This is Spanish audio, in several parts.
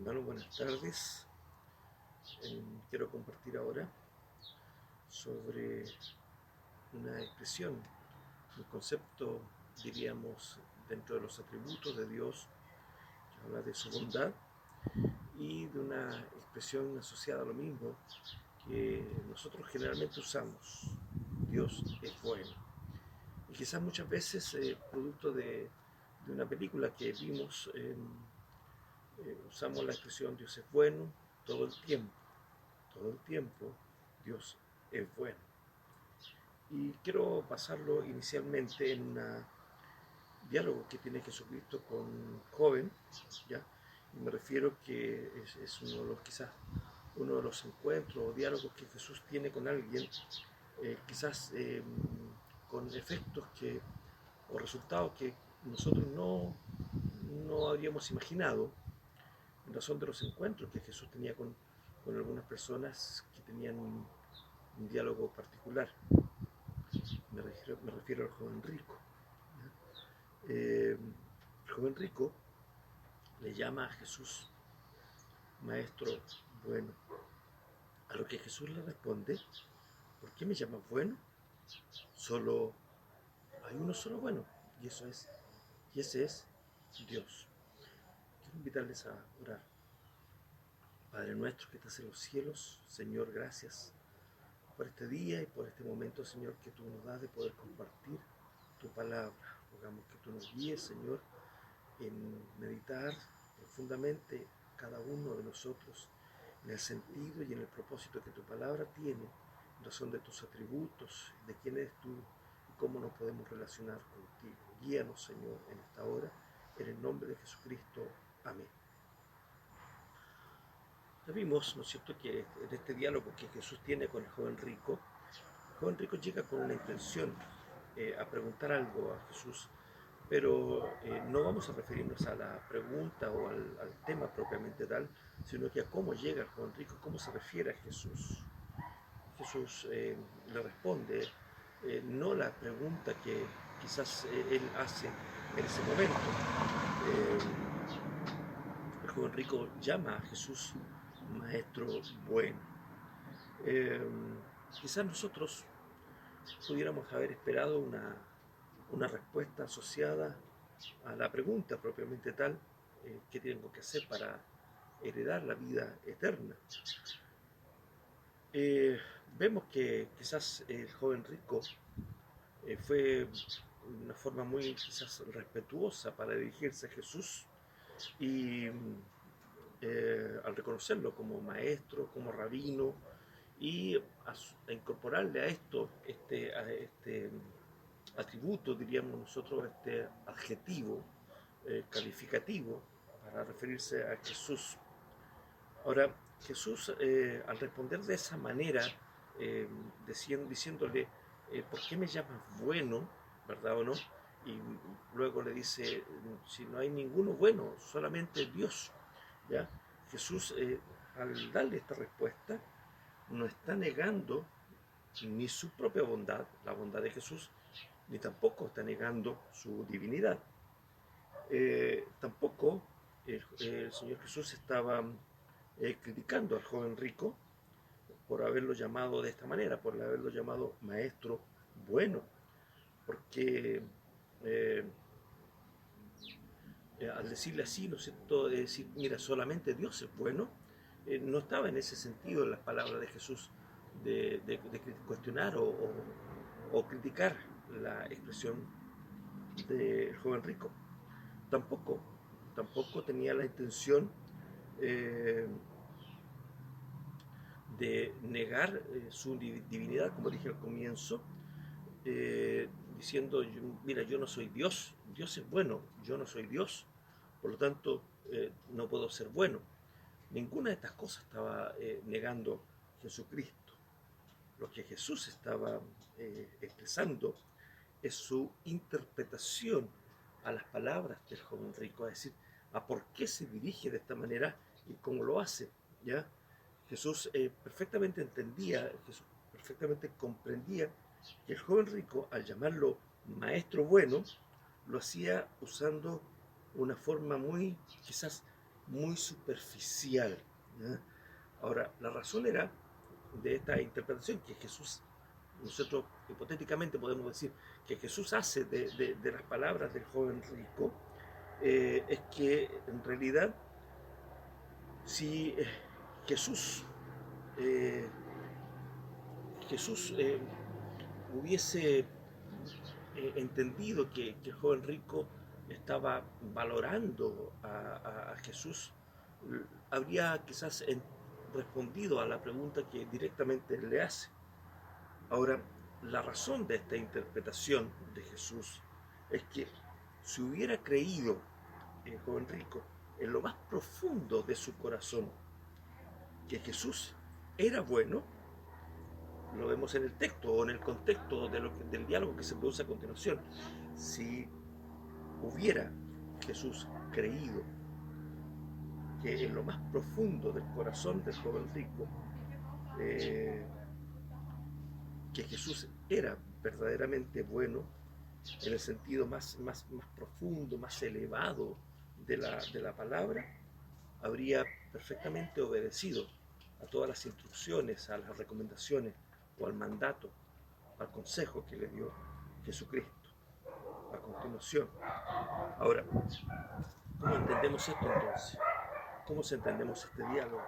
Hermano, buenas tardes. Quiero compartir ahora sobre una expresión, un concepto, diríamos, dentro de los atributos de Dios, que habla de su bondad, y de una expresión asociada a lo mismo que nosotros generalmente usamos: Dios es bueno. Y quizás muchas veces, producto de una película que vimos, usamos la expresión Dios es bueno todo el tiempo. Todo el tiempo Dios es bueno. Y quiero basarlo inicialmente en un diálogo que tiene Jesucristo con un joven, ¿ya? Y me refiero que es uno de los, quizás uno de los encuentros o diálogos que Jesús tiene con alguien, quizás con efectos o resultados que nosotros no habríamos imaginado, en razón de los encuentros que Jesús tenía con algunas personas que tenían un diálogo particular. Me refiero al joven rico. El joven rico le llama a Jesús maestro bueno, a lo que Jesús le responde: ¿por qué me llamas bueno? Solo hay uno solo bueno, y ese es Dios. Quiero invitarles a orar. Padre nuestro que estás en los cielos, Señor, gracias por este día y por este momento, Señor, que tú nos das de poder compartir tu palabra. Rogamos que tú nos guíes, Señor, en meditar profundamente cada uno de nosotros en el sentido y en el propósito que tu palabra tiene, en razón de tus atributos, de quién eres tú y cómo nos podemos relacionar contigo. Guíanos, Señor, en esta hora, en el nombre de Jesucristo. Amén. Ya vimos, ¿no es cierto?, que en este diálogo que Jesús tiene con el joven rico llega con una intención, a preguntar algo a Jesús, pero no vamos a referirnos a la pregunta o al tema propiamente tal, sino que a cómo llega el joven rico, cómo se refiere a Jesús. Jesús le responde, no la pregunta que quizás él hace en ese momento. El joven rico llama a Jesús maestro bueno. Eh, Quizás nosotros pudiéramos haber esperado una respuesta asociada a la pregunta propiamente tal: ¿qué tengo que hacer para heredar la vida eterna? Eh, Vemos que quizás el joven rico fue una forma muy quizás respetuosa para dirigirse a Jesús, y al reconocerlo como maestro, como rabino, y a incorporarle a esto este atributo, diríamos nosotros, este adjetivo calificativo para referirse a Jesús. Ahora, Jesús, al responder de esa manera, diciéndole, ¿por qué me llamas bueno? ¿Verdad o no? Y luego le dice, si no hay ninguno bueno, solamente Dios. ¿Ya? Jesús, al darle esta respuesta, no está negando ni su propia bondad, la bondad de Jesús, ni tampoco está negando su divinidad. Tampoco el Señor Jesús estaba criticando al joven rico por haberlo llamado de esta manera, por haberlo llamado maestro bueno, porque eh, al decirle así, ¿no es cierto?, decir, mira, solamente Dios es bueno, no estaba en ese sentido en las palabras de Jesús de cuestionar o criticar la expresión del joven rico. Tampoco, tampoco tenía la intención eh, de negar su divinidad, como dije al comienzo, diciendo, mira, yo no soy Dios, Dios es bueno, yo no soy Dios, por lo tanto no puedo ser bueno. Ninguna de estas cosas estaba negando Jesucristo. Lo que Jesús estaba expresando es su interpretación a las palabras del joven rico, es decir, a por qué se dirige de esta manera y cómo lo hace. ¿Ya? Jesús perfectamente entendía, Jesús perfectamente comprendía que el joven rico, al llamarlo maestro bueno, lo hacía usando una forma muy quizás muy superficial, ¿ya? Ahora, la razón era de esta interpretación que Jesús, nosotros hipotéticamente podemos decir que Jesús hace de las palabras del joven rico, es que en realidad si Jesús, eh, Jesús hubiese entendido que el joven rico estaba valorando a Jesús, habría quizás respondido a la pregunta que directamente él le hace. Ahora, la razón de esta interpretación de Jesús es que si hubiera creído el joven rico en lo más profundo de su corazón que Jesús era bueno, lo vemos en el texto o en el contexto del diálogo que se produce a continuación. Si hubiera Jesús creído que en lo más profundo del corazón del joven rico, que Jesús era verdaderamente bueno, en el sentido más profundo, más elevado de la palabra, habría perfectamente obedecido a todas las instrucciones, a las recomendaciones o al mandato, al consejo que le dio Jesucristo a continuación. Ahora, ¿cómo entendemos esto entonces? ¿Cómo entendemos este diálogo?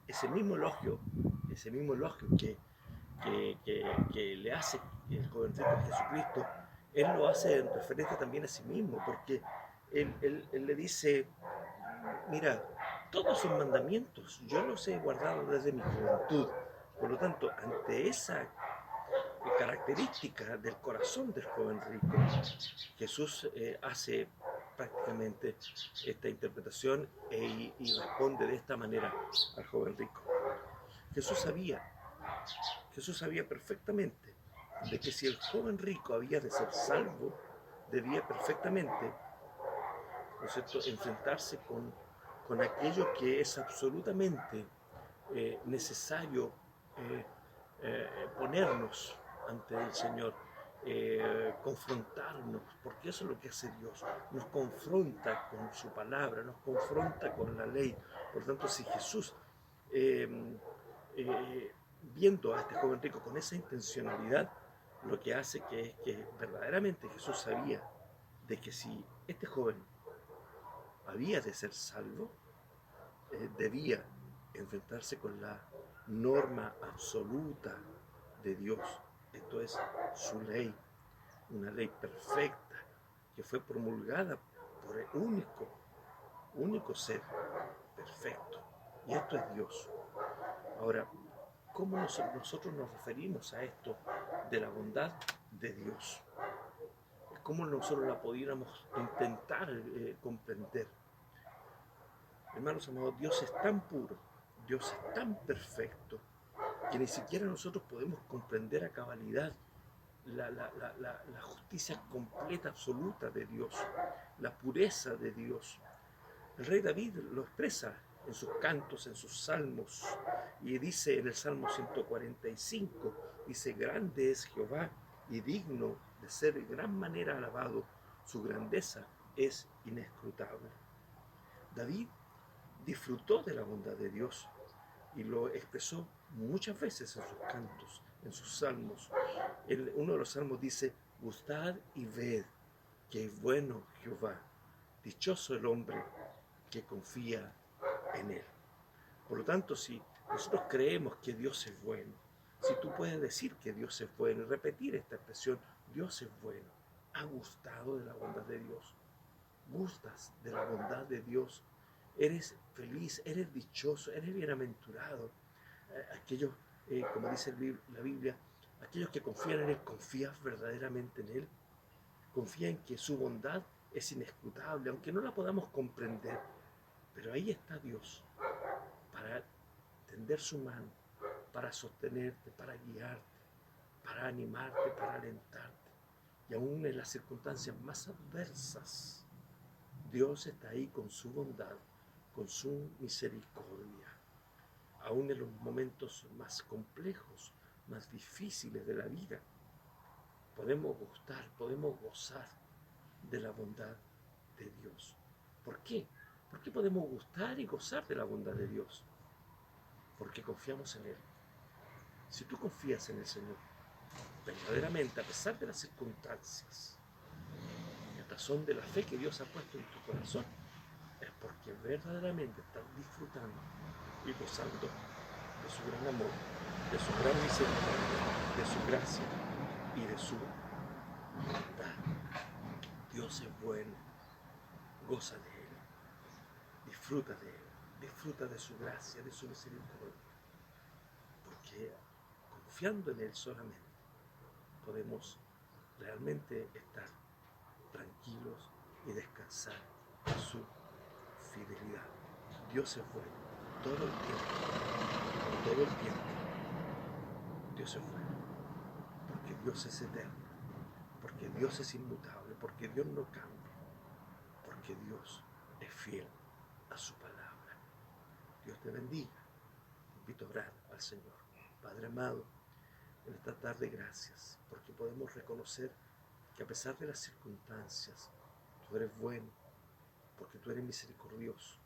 Ese mismo elogio que le hace el jovencito a Jesucristo, él lo hace en referencia también a sí mismo, porque él le dice, mira, todos son mandamientos, yo los he guardado desde mi juventud. Por lo tanto, ante esa característica del corazón del joven rico, Jesús hace prácticamente esta interpretación y responde de esta manera al joven rico. Jesús sabía, Jesús sabía perfectamente de que si el joven rico había de ser salvo, debía perfectamente, ¿no es cierto?, enfrentarse con aquello que es absolutamente necesario ponernos ante el Señor, confrontarnos, porque eso es lo que hace Dios, nos confronta con su palabra, nos confronta con la ley. Por tanto, si Jesús, viendo a este joven rico con esa intencionalidad, lo que hace es que verdaderamente Jesús sabía de que si este joven había de ser salvo, debía enfrentarse con la norma absoluta de Dios. Esto es su ley, una ley perfecta que fue promulgada por el único ser perfecto. Y esto es Dios. Ahora, ¿cómo nosotros nos referimos a esto de la bondad de Dios? ¿Cómo nosotros la pudiéramos intentar comprender? Hermanos amados, Dios es tan puro, Dios es tan perfecto, que ni siquiera nosotros podemos comprender a cabalidad la justicia completa, absoluta de Dios, la pureza de Dios. El rey David lo expresa en sus cantos, en sus salmos, y dice en el Salmo 145, dice, grande es Jehová y digno de ser de gran manera alabado, su grandeza es inescrutable. David disfrutó de la bondad de Dios y lo expresó muchas veces en sus cantos, en sus salmos. Uno de los salmos dice, gustad y ved que es bueno Jehová, dichoso el hombre que confía en él. Por lo tanto, si nosotros creemos que Dios es bueno, si tú puedes decir que Dios es bueno y repetir esta expresión, Dios es bueno, ¿has gustado de la bondad de Dios? ¿Gustas de la bondad de Dios? ¿Eres feliz? ¿Eres dichoso? ¿Eres bienaventurado? Aquellos, como dice la Biblia, aquellos que confían en Él, ¿confías verdaderamente en Él? Confía en que su bondad es inescrutable, aunque no la podamos comprender. Pero ahí está Dios, para tender su mano, para sostenerte, para guiarte, para animarte, para alentarte. Y aún en las circunstancias más adversas, Dios está ahí con su bondad, con su misericordia. Aún en los momentos más complejos, más difíciles de la vida, podemos gustar, podemos gozar de la bondad de Dios. ¿Por qué? ¿Por qué podemos gustar y gozar de la bondad de Dios? Porque confiamos en Él. Si tú confías en el Señor, verdaderamente, a pesar de las circunstancias, en razón de la fe que Dios ha puesto en tu corazón, es porque verdaderamente estás disfrutando y gozando de su gran amor, de su gran misericordia, de su gracia y de su bondad. Dios es bueno, goza de Él, disfruta de Él, disfruta de su gracia, de su misericordia, porque confiando en Él solamente podemos realmente estar tranquilos y descansar en su fidelidad. Dios es bueno todo el tiempo, todo el tiempo. Dios es bueno, porque Dios es eterno, porque Dios es inmutable, porque Dios no cambia, porque Dios es fiel a su palabra. Dios te bendiga. Te invito a orar al Señor. Padre amado, en esta tarde gracias, porque podemos reconocer que a pesar de las circunstancias, tú eres bueno, porque tú eres misericordioso,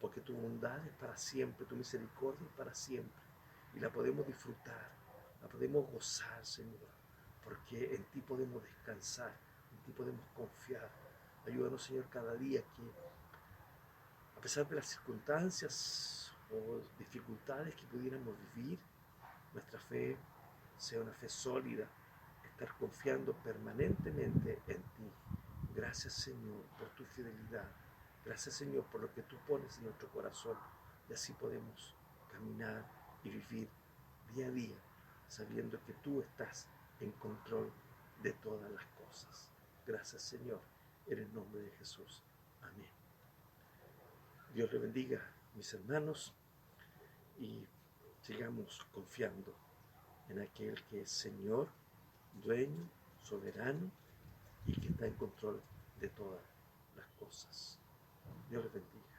porque tu bondad es para siempre, tu misericordia es para siempre, y la podemos disfrutar, la podemos gozar, Señor, porque en ti podemos descansar, en ti podemos confiar. Ayúdanos, Señor, cada día que, a pesar de las circunstancias o dificultades que pudiéramos vivir, nuestra fe sea una fe sólida, estar confiando permanentemente en ti. Gracias, Señor, por tu fidelidad. Gracias, Señor, por lo que tú pones en nuestro corazón. Y así podemos caminar y vivir día a día, sabiendo que tú estás en control de todas las cosas. Gracias, Señor, en el nombre de Jesús. Amén. Dios le bendiga, mis hermanos, y sigamos confiando en aquel que es Señor, dueño, soberano y que está en control de todas las cosas. Dios les bendiga.